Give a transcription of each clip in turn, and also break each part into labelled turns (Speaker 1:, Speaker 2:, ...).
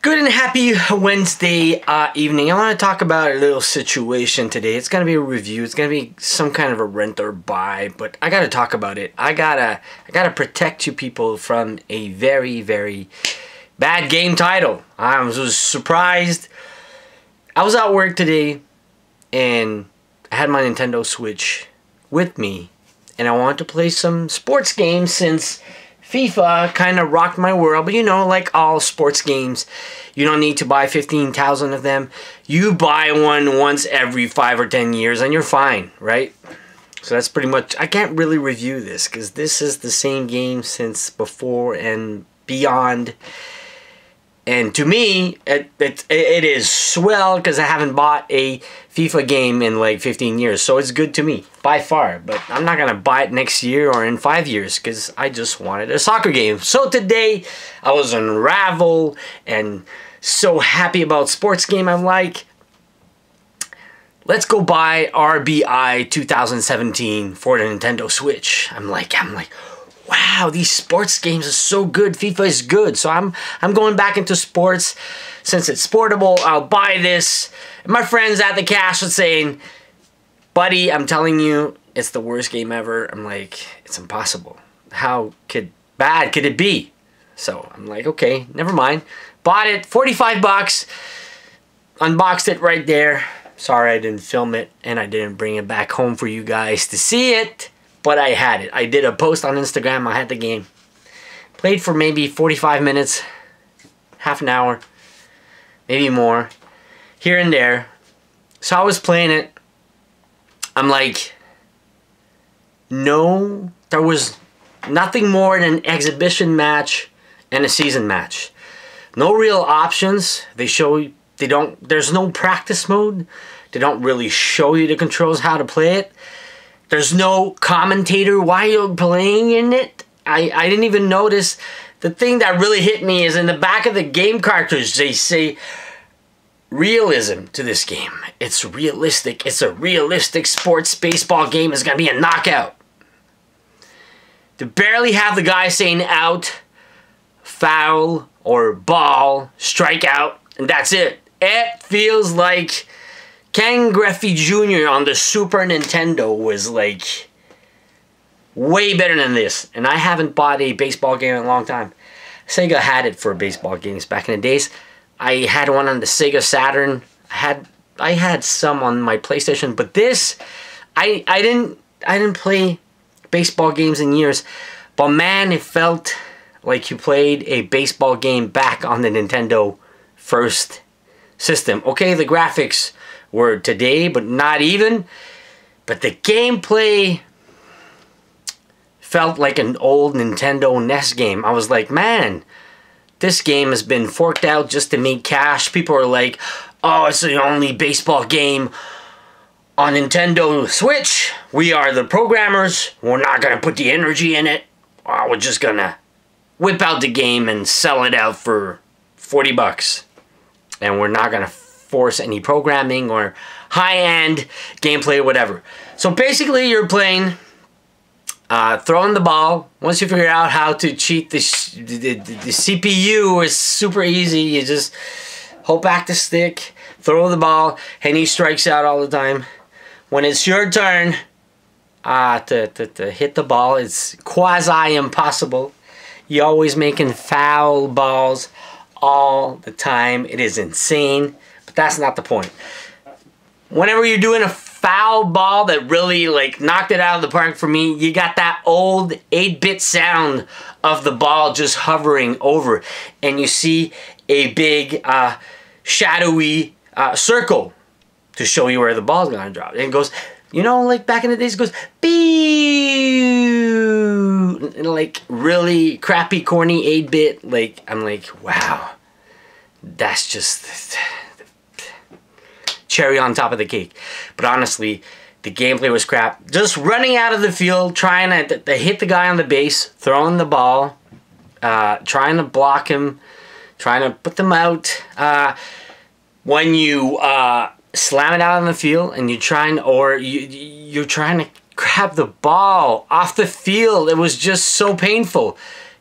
Speaker 1: Good and happy Wednesday evening. I want to talk about a little situation today. It's going to be a review. It's going to be some kind of a rent or buy, but I got to talk about it. I gotta protect you people from a very, very bad game title. I was surprised. I was at work today, and I had my Nintendo Switch with me, and I wanted to play some sports games since FIFA kind of rocked my world. But you know, like all sports games, you don't need to buy 15,000 of them. You buy one once every 5 or 10 years and you're fine, right? So that's pretty much, I can't really review this because this is the same game since before and beyond. And to me, it is swell because I haven't bought a FIFA game in like 15 years. So it's good to me, by far. But I'm not going to buy it next year or in 5 years because I just wanted a soccer game. So today, I was unraveled and so happy about sports game. I'm like, let's go buy r.b.i 2017 for the Nintendo Switch. I'm like, wow, these sports games are so good. FIFA is good. So I'm going back into sports. Since it's portable, I'll buy this. And my friends at the cash are saying, buddy, I'm telling you, it's the worst game ever. I'm like, it's impossible. How bad could it be? So I'm like, okay, never mind. Bought it, 45 bucks. Unboxed it right there. Sorry I didn't film it and I didn't bring it back home for you guys to see it. But I had it. I did a post on Instagram. I had the game. Played for maybe 45 minutes, half an hour, maybe more, here and there. So I was playing it. I'm like, no, there was nothing more than an exhibition match and a season match. No real options. There's no practice mode. They don't really show you the controls, how to play it. There's no commentator while you're playing in it. I didn't even notice. The thing that really hit me is in the back of the game cartridge, they say realism to this game. It's realistic. It's a realistic sports baseball game. It's going to be a knockout. To barely have the guy saying out, foul, or ball, strikeout, and that's it. It feels like Ken Griffey Jr. on the Super Nintendo was like way better than this. And I haven't bought a baseball game in a long time. Sega had it for baseball games back in the days. I had one on the Sega Saturn. I had some on my PlayStation, but this I didn't play baseball games in years. But man, it felt like you played a baseball game back on the Nintendo first system. Okay, the graphics were today, but not even. But the gameplay felt like an old Nintendo NES game. I was like, man, this game has been forked out just to make cash. People are like, oh, it's the only baseball game on Nintendo Switch. We are the programmers. We're not going to put the energy in it. We're just going to whip out the game and sell it out for 40 bucks. And we're not going to force any programming or high-end gameplay or whatever. So basically you're playing, throwing the ball. Once you figure out how to cheat the CPU, is super easy. You just hold back the stick, throw the ball, and he strikes out all the time. When it's your turn to hit the ball, it's quasi-impossible. You're always making foul balls all the time. It is insane. But that's not the point. Whenever you're doing a foul ball that really like knocked it out of the park for me, you got that old 8-bit sound of the ball just hovering over. And you see a big shadowy circle to show you where the ball's gonna drop. And it goes, you know, like back in the days, it goes, beep, like really crappy, corny 8-bit. Like, I'm like, wow, that's just cherry on top of the cake. But honestly, the gameplay was crap. Just running out of the field, trying to hit the guy on the base, throwing the ball, trying to block him, trying to put them out. When you slam it out on the field and you're trying to grab the ball off the field, it was just so painful.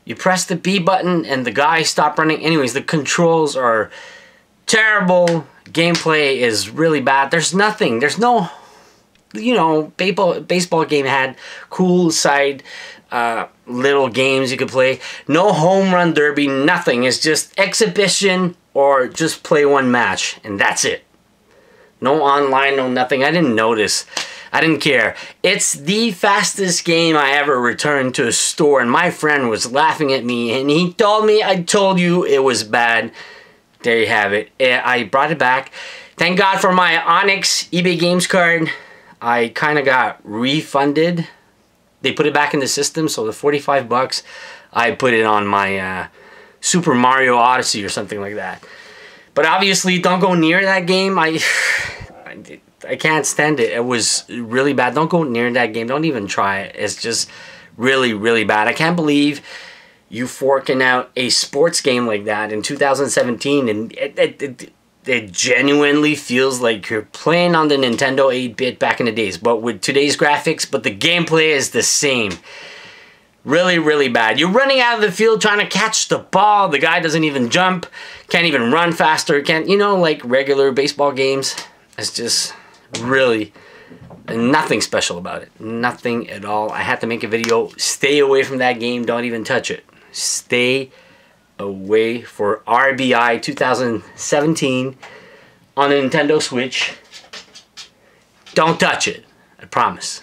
Speaker 1: You press the B button and the guys stop running. Anyways, the controls are terrible. Gameplay is really bad. There's nothing. There's no, you know, baseball game had cool side little games you could play. No home run derby, nothing. It's just exhibition or just play one match and that's it. No online, no nothing. I didn't notice. I didn't care. It's the fastest game I ever returned to a store, and my friend was laughing at me and he told me I told you it was bad. There you have it. I brought it back. Thank God for my Onyx eBay Games card. I kind of got refunded. They put it back in the system, so the 45 bucks, I put it on my Super Mario Odyssey or something like that. But obviously, don't go near that game. I can't stand it. It was really bad. Don't go near that game. Don't even try it. It's just really, really bad. I can't believe you forking out a sports game like that in 2017, and it genuinely feels like you're playing on the Nintendo 8-bit back in the days, but with today's graphics, but the gameplay is the same. Really, really bad. You're running out of the field trying to catch the ball. The guy doesn't even jump, can't even run faster, can't, you know, like regular baseball games. It's just really nothing special about it. Nothing at all. I had to make a video. Stay away from that game. Don't even touch it. Stay away for r.b.i 2017 on the Nintendo Switch. Don't touch it. I promise.